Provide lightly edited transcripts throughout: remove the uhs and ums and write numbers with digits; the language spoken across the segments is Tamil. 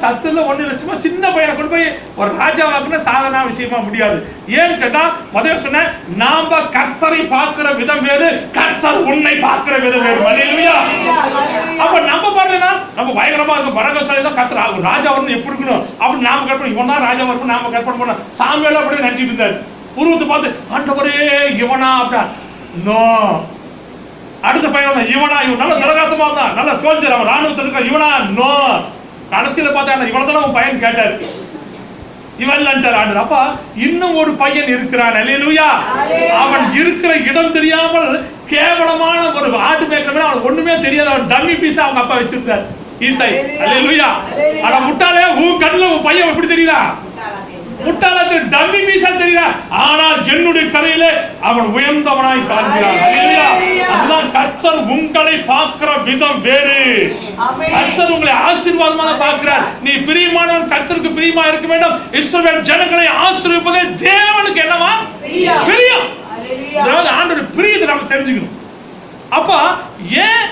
சத்துல ஒண்ணு லட்சமா சின்ன பையனை கொண்டு போய் ஒரு ராஜாவாக்குன்னா சாதாரண விஷயமா முடியாது. ஏன்னு கேட்டா முதல்ல சொன்ன நாம கர்த்தரை பார்க்கிற விதம் வேறு, கர்த்தர் உன்னை பார்க்கிற விதம் வேறு. அல்லேலூயா. அப்ப நம்ம பாருங்கன்னா நம்ம பயங்கரமா இருக்கும் பரகசாலி தான் கர்த்தர் ராஜா வரணும் எப்படி இருக்கணும் அப்படி நாம கற்பனை இவன் தான் ராஜா வரணும் நாம கற்பனை பண்ண சாமியெல்லாம் அப்படியே நினைச்சிட்டு இருந்தாரு. உருவத்தை பார்த்து ஆண்டவரே இவனா அப்படின்னா நோ. அடுத்த பையன் இவனா இவன் நல்ல திரகாத்தமா இருந்தான் நல்ல சோல்ஜர் அவன் ராணுவத்தில் இருக்க இவனா நோ. கடைசியில பார்த்தா இவனதான் உன் பையன் கேட்டாரு இவன். அப்ப இன்னும் ஒரு பையன் இருக்கிறான். அல்லேலூயா. அவன் இருக்கிற இடம் தெரியாமல் கேவலமான ஒரு ஆட்டு மேய்க்கிற அவன் ஒண்ணுமே தெரியாது. அவன் டம்மி பீஸா அவங்க அப்பா வச்சிருந்தார் ஈசாய். அல்லேலூயா. ஆனா முட்டாளே உன் கண்ணுல உன் பையன் எப்படி தெரியுதா? முட்டாளத்து டம்மி பீஸா தெரியுதா? ஆனா என்னுடைய கரையில அவன் உயர்ந்தவனாய் காண்கிறான். அல்லேலூயா. அதுதான் கர்த்தர் உங்களை பார்க்கிற விதம் வேறு. கர்த்தர் உங்களை ஆசீர்வாதமாக பார்க்கிறார். நீ பிரியமானவன், கர்த்தருக்கு பிரியமா இருக்க வேண்டும். இஸ்ரவேல் ஜனங்களை ஆசீர்வதிப்பதே தேவனுக்கு என்னவா? பிரியம். அதாவது ஆண்டவருடைய பிரியத்தை நாம தெரிஞ்சுக்கணும். அப்ப ஏன்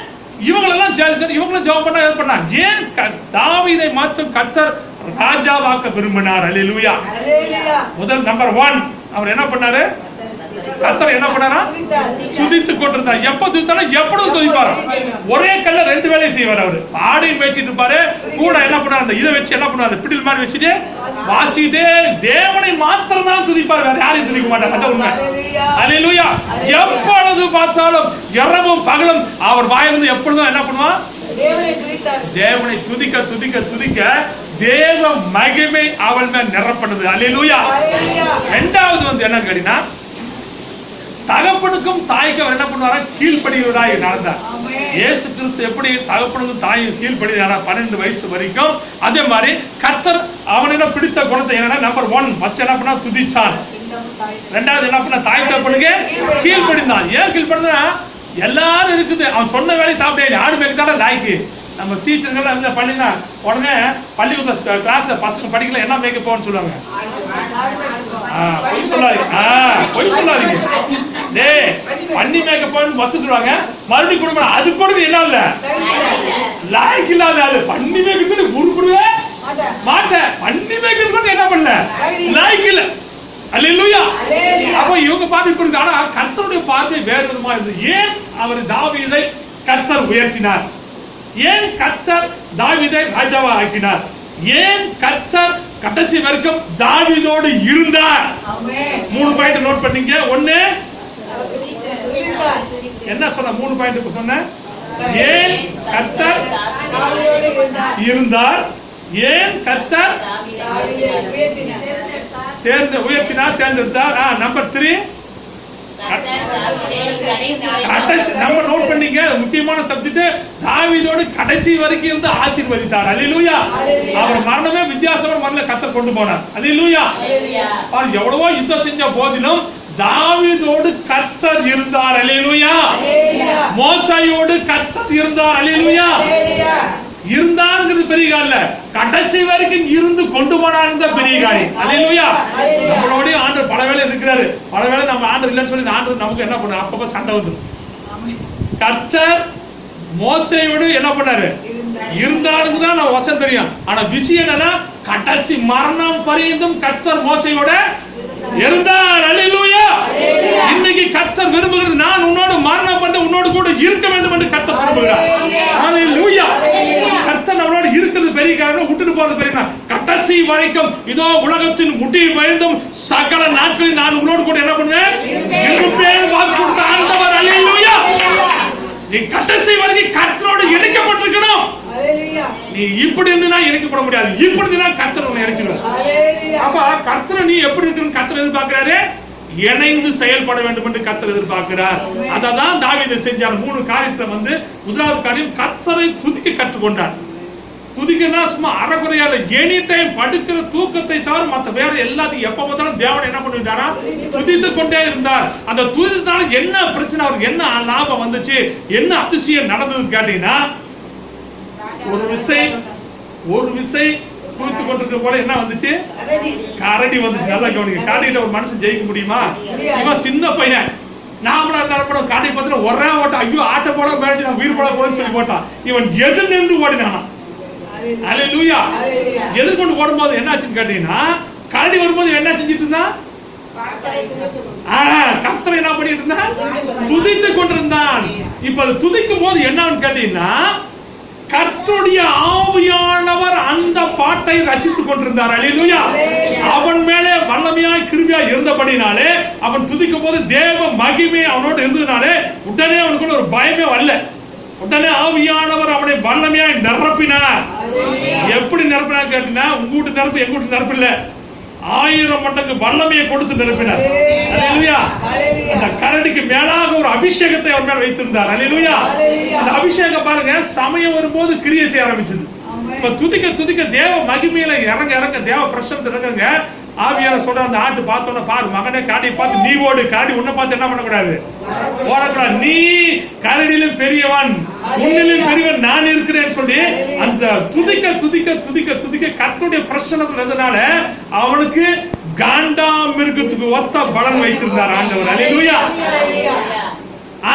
இவங்களெல்லாம் இவங்களும் ஜெபம் பண்ணா எது பண்ணா? ஏன் தாவீதை மாத்திரம் கர்த்தர் ராஜாவாக்க விரும்பினார்? அல்லேலூயா. முதல் நம்பர் 1 அவர் என்ன பண்ணாரு? கர்த்தர் என்ன பண்ணாரா? துதித்து கொண்டிருந்தார். எப்ப துதித்தாலும் எப்பொழுது துதிப்பாரு? ஒரே கல்ல ரெண்டு வேலையை செய்வார். அவரு ஆடையும் வச்சிட்டு இருப்பாரு, கூட என்ன பண்ணாரு? இதை வச்சு என்ன பண்ணாரு? பிடில் மாதிரி வச்சுட்டு வாசிக்கிட்டே தேவனை மாத்திரம் தான் துதிப்பார். வேற யாரையும் துதிக்க மாட்டார். அதான் உண்மை. அல்லேலூயா. எப்பொழுது பார்த்தாலும் இரவும் பகலும் அவர் வாயிலிருந்து எப்பொழுதும் என்ன பண்ணுவான்? தேவனை துதிக்க துதிக்க துதிக்க தேவ மகிமை அவள் மேல் நிரப்பனது. அல்லேலூயா. இரண்டாவது என்ன கேட்டீங்கன்னா தகப்பனுக்கும் தாய்க்கும் என்ன பண்ணுவாரா? கீழ்ப்படிவராய் நடந்தார். இயேசு கிறிஸ்து எப்படி தகப்பனுக்கும் தாயும் கீழ்ப்படினாரா 12 வயசு வரைக்கும், அதே மாதிரி கர்த்தர் அவனுக்கு பிடித்த குணத்தை என்னன்னா நம்பர் 1 ஃபர்ஸ்ட் என்ன பண்ணா? துதிச்சான். ரெண்டாவது என்ன பண்ணா? தாய் தகப்பனுக்கு கீழ்ப்படிந்தான். ஏன் கீழ்ப்படினா? எல்லாரும் இருக்குது, அவன் சொன்ன வேலையை சாப்பிட்டே ஆடு மேய்க்கதான லாய்க்கு. நம்ம டீச்சர்கள் என்ன பண்ணினா உடனே பள்ளிக்கூட கிளாஸ்ல பசங்க படிக்கல என்ன மேய்க்க போன்னு சொல்லுவாங்க. பொய் சொல்லாதீங்க. டேய் பண்ணி மேய்க்க போன்னு பஸ் சொல்லுவாங்க. மறுபடியும் குடும்பம் அது கூட என்ன இல்ல லாய்க்கு இல்லாத ஆளு பண்ணி மேய்க்கிறது உருப்படுவே மாட்டேன். பண்ணி மேய்க்கிறது என்ன பண்ணல லாய்க்கு இல்ல. அல்லேலூயா. அப்ப இவங்க பார்த்து இப்படி இருக்கு. ஆனா கர்த்தருடைய பார்வை வேறு விதமா இருந்தது. ஏன் அவர் தாவீதை கர்த்தர் உயர்த்தினார்? ஏன் கர்த்தர் தாவீதை ராஜாவா ஆக்கினார்? ஏன் கர்த்தர் கடைசி வரைக்கும் தாவீதோடு இருந்தார்? 3 பாயிண்ட் நோட் பண்ணீங்க. 1 என்ன சொன்ன? 3 பாயிண்ட் சொன்ன. ஏன் கர்த்தர் இருந்தார்? ஏன் கர்த்தர் உயர்த்தினார் தேர்ந்தெடுத்தார்? நம்பர் 3 நம்ம நோட் பண்ணீங்க. முக்கியமான சப்ஜெக்ட் தாவீதோடு கடைசி வரைக்கும் இருந்து ஆசீர்வதித்தார். அல்லேலூயா. அவர் மரணமே வித்தியாசமான மரண கர்த்தர் கொண்டு போனார். அல்லேலூயா. எவ்வளவோ யுத்தம் செஞ்ச போதிலும் தாவீதோடு கர்த்தர் இருந்தார். அல்லேலூயா. மோசேயோடு கர்த்தர் இருந்தார். அல்லேலூயா. இருந்தாருங்கிறது பெரிய கால, கடைசி வரைக்கும் இருந்து கொண்டு போனாருங்க பெரிய காரியம். அல்லேலூயா. நம்மளோட ஆண்டவர் பல வேளை இருக்கிறாரு. பல வேளை நம்ம ஆண்டவர் இல்லைன்னு சொல்லி ஆண்டவர் நமக்கு என்ன பண்ண அப்பப்ப சண்டை வந்து கர்த்தர் மோசேயோடு என்ன பண்ணாரு? இருந்தாருன்னு தான் நான் வசனம் தெரியும். ஆனா விஷயம் என்னன்னா கடைசி மரணம் பரியந்தம் கர்த்தர் மோசேயோட இருந்தார். அல்லேலூயா. இன்னைக்கு கர்த்தர் விரும்புகிறது நான் உன்னோடு மரணம் பண்ண உன்னோடு கூட இருக்க வேண்டும் என்று கர்த்தர் விரும்புகிறார். அல்லேலூயா. கர்த்தர் நம்மளோட இருக்கிறது பெரிய காரணம், விட்டுட்டு போறது பெரிய காரணம். கடைசி வரைக்கும் இதோ உலகத்தின் முடிவு பயந்தும் சகல நாட்களில் நான் உங்களோடு கூட என்ன பண்ணுவேன்? இருப்பேன் வாக்கு கொடுத்த ஆண்டவர். அல்லேலூயா. நீ கடைசி வரைக்கும் கர்த்தரோடு இணைக்கப்பட்டிருக்கணும். நீ இப்படி இருந்தா இணைக்கப்பட முடியாது. இப்படி இருந்தா கர்த்தர் உன்னை இணைச்சிடுவார். அப்ப கர்த்தரை நீ எப்படி இருக்கணும் கர்த்தர் எதிர்பார்க்கிறாரு? இணைந்து செயல்பட வேண்டும் என்று கர்த்தர் எதிர்பார்க்கிறார். அததான் தாவீது செஞ்சார். 3 காரியத்துல முதலாவது காரியம் கர்த்தரை துதிக்க கற்றுக்கொண்டார். துதிக்கனா சும்மா அறகுறையால எனி டைம் படுக்கிற தூக்கத்தை தவிர மற்ற வேற எல்லாத்தையும் எப்ப பார்த்தாலும் தேவன் என்ன பண்ணிட்டாரா? துதித்து கொண்டே இருந்தார். அந்த துதித்தனால என்ன பிரச்சனை, அவருக்கு என்ன லாபம் வந்துச்சு, என்ன அதிசயம் நடந்ததுன்னு கேட்டீங்கன்னா ஒரு விசை குளித்து கொண்டிருக்க போல என்ன வந்துச்சு? கரடி வந்துச்சு. நல்லா கவனிங்க. கரடியில ஒரு மனுஷன் ஜெயிக்க முடியுமா? இவன் சின்ன பையன். நாமளா இருந்தாலும் கரடி பார்த்து ஒரே ஓட்டம், ஐயோ ஆட்ட போட வேண்டி நான் உயிர் போட போறேன்னு சொல்லி போட்டான். இவன் எது நின்று ஓடினானா? அல்லேலூயா. எதிர்கொண்டு ஓடும்போது என்னாச்சுன்னு கேட்டீங்கன்னா, கரடி வரும்போது என்ன செஞ்சிட்டு இருந்தான்? கர்த்தரை என்ன பண்ணிட்டு இருந்தான்? துதித்துக் கொண்டிருந்தான். இப்ப அது துதிக்கும் போது என்னன்னு கேட்டீங்கன்னா, கர்த்தருடைய ஆவியானவர் அந்த பாட்டை ரசித்துக் கொண்டிருந்தார். அல்லேலூயா. அவன் மேலே வல்லமையாய் கிருபையாய் இருந்தபடினாலே, அவன் துதிக்கும் போது தேவ மகிமை அவனோடு இருந்ததுனாலே உடனே அவனுக்குள்ள ஒரு பயமே வரல. உடனே ஆவியானவர் அவனை வல்லமையாய் நிரப்பினார். எப்படி நிரப்பினார் கேட்டீங்கன்னா, உங்க வீட்டு நிரப்பு எங்க வீட்டு நிரப்பு இல்ல, 1000 மடங்கு வல்லமையை கொடுத்து நிரப்பினார். அல்லேலூயா. அந்த கரடிக்கு மேலாக ஒரு அபிஷேகத்தை அவர் மேல் வைத்திருந்தார். அல்லேலூயா. அந்த அபிஷேகம் பாருங்க, சமயம் வரும்போது கிரியை செய்ய ஆரம்பிச்சது. இப்ப துதிக்க துதிக்க தேவ மகிமையில இறங்க இறங்க, தேவ பிரசன்னத்துல இறங்குங்க. ஆவியானவர் சொல்ற அந்த ஆட்டு பார்த்தோன்னா, பாரு மகனே, காடியை பார்த்து நீ ஓடு. காடி உன்னை பார்த்து என்ன பண்ணக்கூடாது? ஓடக்கூடாது. நீ கரடியிலும் பெரியவன், உன்னிலும் பெரியவன் நான் இருக்கிறேன்னு சொல்லி அந்த துதிக்க துதிக்க துதிக்க துதிக்க கர்த்தருடைய பிரசன்னத்துல இருந்தனால அவனுக்கு காண்டா மிருகத்துக்கு ஒத்த பலன் வைத்திருந்தார் ஆண்டவர். அல்லேலூயா.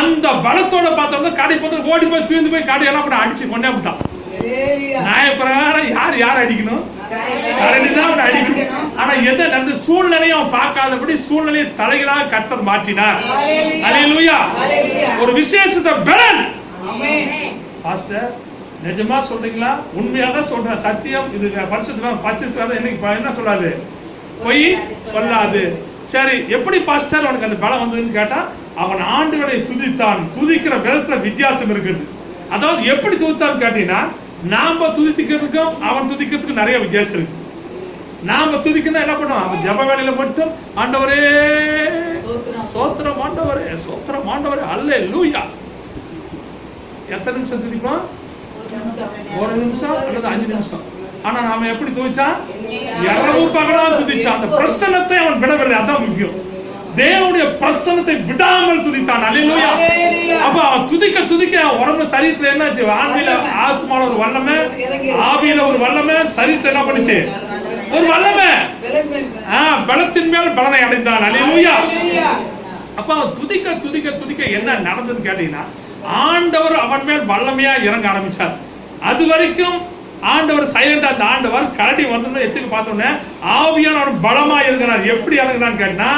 அந்த பலத்தோட பார்த்தோம்னா காடி பார்த்து ஓடி போய் தூய்ந்து போய் காடி எல்லாம் அடிச்சு கொண்டே விட்டான். நியாய பிரகாரம் யார் அடிக்கணும்? கரடி தான் அவனை அடிக்கணும். ஆனா என்ன நடந்த சூழ்நிலையை அவன் பார்க்காதபடி சூழ்நிலையை தலைகளாக கர்த்தர் மாற்றினார். அல்லேலூயா. ஒரு விசேஷத்தை பலன். பாஸ்டர் நிஜமா சொல்றீங்களா? உண்மையாக சொல்ற சத்தியம் இது பரிசுத்தமா பரிசுத்தம் என்ன சொல்லாது, பொய் சொல்லாது. சரி, எப்படி பாஸ்டர் அவனுக்கு அந்த பலம் வந்ததுன்னு கேட்டா, அவன் ஆண்டவரை துதித்தான். துதிக்கிற விதத்துல வித்தியாசம் இருக்குது. அதாவது எப்படி துதித்தான் கேட்டீங்கன்னா, நாம துதிக்கிறதுக்கும் அவன் துதிக்கிறதுக்கும் நிறைய வித்தியாசம் இருக்கு. நாம துதிக்கணும் என்ன பண்ணுவோம்? அவன் ஜெப வேளையில மட்டும் ஆண்டவரே சோத்திரம், ஆண்டவரே சோத்திரம், ஆண்டவரே அல்லேலூயா. எத்தனை நிமிஷம் துதிப்போம்? 1 நிமிஷம் அல்லது 5 நிமிஷம். ஆனா நாம எப்படி துதிச்சான்? இரவு பகலா துதிச்சான். அந்த பிரசன்னத்தை அவன் விடவில்லை. அதான் முக்கியம். தேவனுடைய பிரசன்னத்தை விடாமல் துதித்தான். அல்லேலூயா. அப்ப துதிக்க துதிக்க உடம்பு சரீரத்துல என்னாச்சு? ஆன்மீக ஆத்மால ஒரு வல்லமை, ஆவியில ஒரு வல்லமை, சரீரத்துல என்ன பண்ணுச்சு? ஒரு வல்லமை. பலத்தின் மேல் பலனை அடைந்தான். அல்லேலூயா. அப்ப அவன் துதிக்க துதிக்க துதிக்க என்ன நடந்ததுன்னு கேட்டீங்கன்னா, ஆண்டவர் அவன் மேல் வல்லமையா இறங்க ஆரம்பிச்சார். அது வரைக்கும் ஆண்டவர் சைலண்டா, அந்த ஆண்டவர் கரடி வந்து எச்சரிக்கை பார்த்தோன்னே ஆவியானவர் பலமா இருக்கிறார். எப்படி இறங்குறான்னு கேட்டா,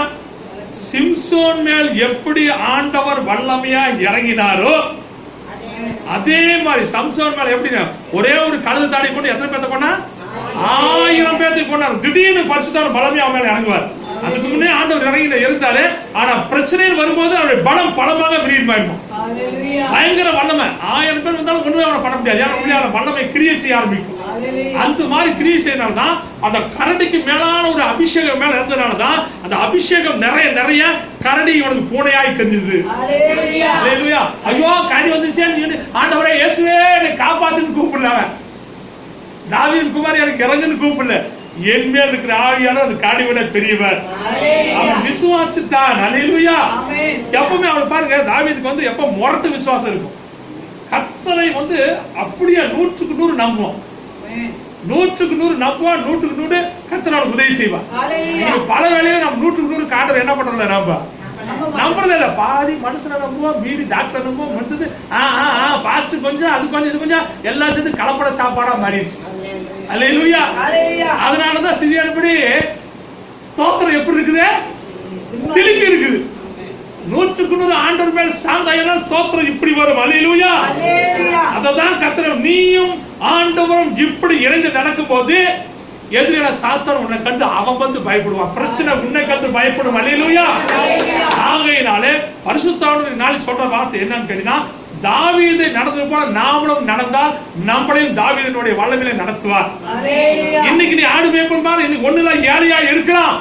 சிம்சோன் மேல் எப்படி ஆண்டவர் வல்லமையா இறங்கினாரோ அதே மாதிரி சம்சோன் மேல எப்படி ஒரே ஒரு கழுது தாடி கொண்டு எத்தனை பேர்த்த கொண்டா? 1000 பேர்த்துக்கு கொண்டார். திடீர்னு பரிசுத்தர் பலமையா அவன் மேல இறங்குவார். அதுக்கு முன்னே ஆண்டவர் இறங்கி இருந்தாரு. ஆனா பிரச்சனையில் வரும்போது அவருடைய பலம் பலமாக விரிவாயிருக்கும். பயங்கர வல்லமை. 1000 பேர் வந்தாலும் ஒண்ணுமே அவனை பண்ண முடியாது. ஏன்னா வல்லமை கிரியை செய்ய ஆரம்பிக்கும். அந்த மாதிரி கிரியை செய்யறதுனாலதான் அந்த கரடிக்கு மேலான ஒரு அபிஷேகம் மேல இருந்ததுனாலதான் அந்த அபிஷேகம் நிறைய நிறைய கரடி உனக்கு பூனையாய் கருந்தது. அல்லேலூயா. ஐயோ கரடி வந்துச்சே, ஆண்டவரே இயேசுவே என்னை காப்பாத்துன்னு கூப்பிடல. தாவீது குமார் எனக்கு இறங்குன்னு கூப்பிடல. என் மேல் இருக்கிற ஆவியானவர் அந்த காடி விட பெரியவர். அவன் விசுவாசித்தான். அல்லேலூயா. எப்பவுமே அவன் பாருங்க, தாவீதுக்கு வந்து எப்ப முரட்டு விசுவாசம் இருக்கும். கர்த்தரை வந்து அப்படியே 100க்கு 100 நம்புவான். 100க்கு 100 நம்புவான். 100க்கு 100 கர்த்தர் அவனுக்கு உதவி செய்வான். பல வேளையில நம்ம 100க்கு 100 காண்டவர் என்ன பண்றதில்ல, நம்ம நம்புறதே இல்ல. பாதி மனுஷனை நம்புவோம், மீதி டாக்டர் நம்புவோம். மற்றது பாஸ்ட் கொஞ்சம் அது கொஞ்சம் இது கொஞ்சம் எல்லாம் சேர்ந்து கலப்பட சாப்பாடா மாறிடுச்சு. அல்லேலூயா. அதனாலதான் சிறியானபடி ஸ்தோத்திரம் எப்படி இருக்குது? திருப்பி இருக்குது. 100க்கு 100 ஆண்டவர் மேல் சார்ந்தாயனால் ஸ்தோத்திரம் இப்படி வரும். அல்லேலூயா. அததான் கர்த்தர், நீயும் ஆண்டவரும் இப்படி இணைந்து நடக்கும் போது எதிரில சாத்தான் உன்னை கண்டு அவன் வந்து பயப்படுவான். பிரச்சனை உன்னை கண்டு பயப்படும். அல்லேலூயா. ஆகையினாலே பரிசுத்தாவின் நாளை சொல்ற வார்த்தை என்னன்னு கேட்டீங்கன்னா, தாவீது நடந்தது போல நாமளும் நடந்தால் நம்மளையும் தாவீதினுடைய வல்லமையில நடத்துவார். இன்னைக்கு நீ ஆடு மேய்ப்பன், இன்னைக்கு ஒண்ணுல ஏழையா இருக்கலாம்.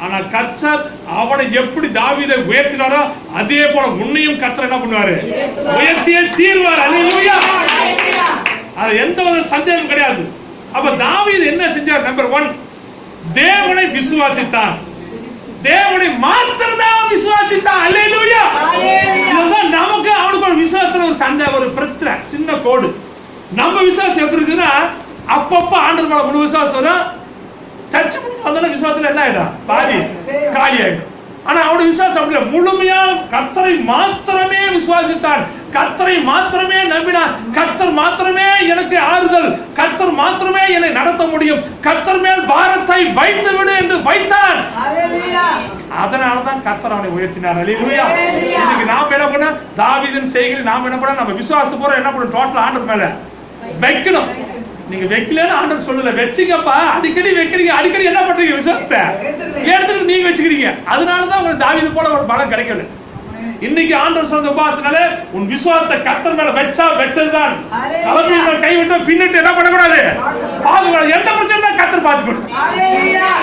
ஆனா கர்த்தர் அவனை எப்படி தாவீதை உயர்த்தினாரோ அதே போல உன்னையும் கர்த்தர் என்ன பண்ணுவாரு? உயர்த்தியே தீர்வார். அல்லேலூயா. அது எந்த வித சந்தேகம் கிடையாது. அப்ப தாவீது என்ன செஞ்சார்? நம்பர் 1, தேவனை விசுவாசித்தான். தேவனை மாத்திரம்தான் விசுவாசித்தான். அல்லேலூயா. இதுதான் நமக்கு அவனுக்கு ஒரு விசுவாசம், ஒரு சண்டை, ஒரு பிரச்சனை, சின்ன கோடு. நம்ம விசுவாசம் எப்படி இருக்குன்னா, அப்பப்ப ஆண்டவர் மேல முழு விசுவாசம் வரும். சர்ச்சு வந்தாலும் விசுவாசம் என்ன ஆயிடும்? பாதி காலி ஆயிடும். ஆனா அவனுடைய விசுவாசம் அப்படி இல்லை. முழுமையா கர்த்தரை மாத்திரமே விசுவாசித்தான், கர்த்தரை மாத்திரமே நம்பினான். கர்த்தர் மாத்திரமே எனக்கு ஆறுதல், கர்த்தர் மாத்திரமே என்னை நடத்த முடியும், கர்த்தர் மேல் பாரத்தை வைத்து விடு என்று வைத்தான். அதனாலதான் கர்த்தர் அவனை உயர்த்தினார். அல்லேலூயா. இன்னைக்கு நாம் என்ன பண்ண, தாவீதின் செய்கையில் நாம் என்ன பண்ண, நம்ம விசுவாசம் போற என்ன பண்ண, டோட்டல் ஆண்டவர் மேல வைக்கணும். நீங்க வைக்கலன்னு ஆண்டவர் சொல்லல, வெச்சிங்கப்பா. அடிக்கடி வைக்கிறீங்க, அடிக்கடி என்ன பண்றீங்க, விசுவாசத்தை எடுத்துட்டு நீங்க வச்சுக்கிறீங்க. அதனாலதான் உங்களுக்கு தாவீது போல ஒரு பலம் கிடைக்கல. இன்னைக்கு ஆண்டவர் சொன்ன உபாசனால உன் விசுவாசத்தை கர்த்தர் மேல வச்சா வச்சதுதான். அவர்கள் கைவிட்டு பின்னிட்டு என்ன பண்ணக்கூடாது, பாதுகாப்பு. எந்த பிரச்சனை தான் கர்த்தர் பாத்துக்கணும்.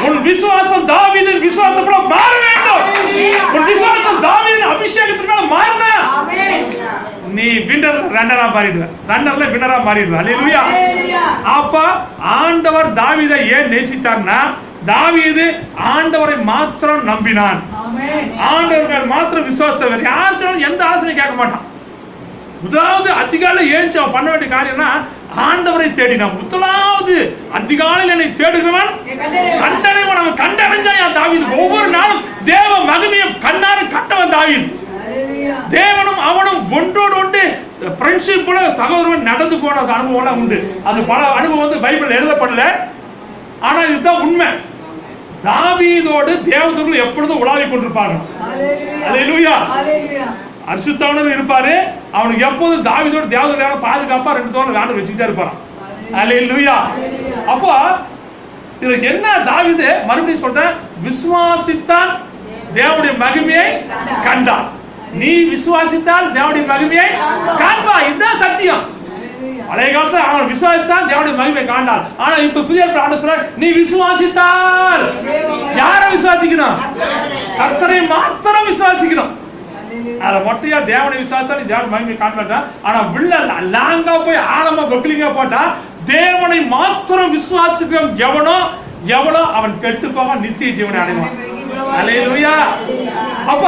உன் விசுவாசம் தாவீதின் விசுவாசத்தை போல மாற வேண்டும். உன் விசுவாசம் தாவீதின் அபிஷேகத்தின் மேல மாறினா நீ வின்னர் ரன்னரா மாறிடுவ, ரன்னர்ல வின்னரா மாறிடுவ. அல்லேலூயா. அப்ப ஆண்டவர் தாவீதை ஏன் நேசித்தார்னா, தாவீது ஆண்டவரை மாத்திரம் நம்பினான், ஆண்டவர் மாத்திரம் விசுவாசம். யாரும் எந்த ஆலோசனை கேட்க மாட்டான். முதலாவது அதிகாலையில் ஏஞ்சி அவன் பண்ண வேண்டிய காரியம்னா ஆண்டவரை தேடினான். முதலாவது அதிகாலையில் என்னை தேடுகிறவன் கண்டடைவன். அவன் கண்டடைஞ்சான் தாவீது. ஒவ்வொரு நாளும் தேவ மகிமையை கண்ணார கண்டவன் தாவீது. தேவனும் அவனும் ஒன்றோடு ஒன்று ஃப்ரெண்ட்ஷிப் சகோதரன் நடந்து போன அனுபவம் உண்டு. அது பல அனுபவம் வந்து பைபிள் எழுதப்படல, ஆனா இதுதான் உண்மை. தாவீதோடு தேவதூதர்கள் எப்பொழுதும் உலாவிக் கொண்டிருப்பாங்க. அல்லேலூயா. அரிசுத்தவனும் இருப்பாரு, அவனுக்கு எப்போதும் தாவீதோடு தேவதூதர்களான பாதுகாப்பா ரெண்டு தோணு ஆண்டு வச்சுக்கிட்டே இருப்பான். அல்லேலூயா. அப்போ இதுல என்ன, தாவீது மறுபடியும் சொல்றேன், விசுவாசித்தான் தேவனுடைய மகிமையை கண்டான். நீ விசுவாசித்தால் தேவனுடைய மகிமையை காண்பா. இதுதான் சத்தியம். பழைய காலத்துல அவன் விசுவாசித்தான் தேவனுடைய மகிமையை காண்டான். ஆனா இப்ப புதிய ஆண்டவர் சொல்றார், நீ விசுவாசித்தால். யாரை விசுவாசிக்கணும்? கர்த்தரை மாத்திரம் விசுவாசிக்கணும். அத மொட்டையா தேவனை விசுவாசித்தா நீ தேவனுடைய மகிமையை காண்பா. ஆனா வில்ல லாங்கா போய் ஆழமா கொக்கிலிங்கா போட்டா தேவனை மாத்திரம் விசுவாசிக்கிறோம் எவனோ அவன் கெட்டு போக நித்திய ஜீவனை அடைவான். அல்லேலூயா. அப்ப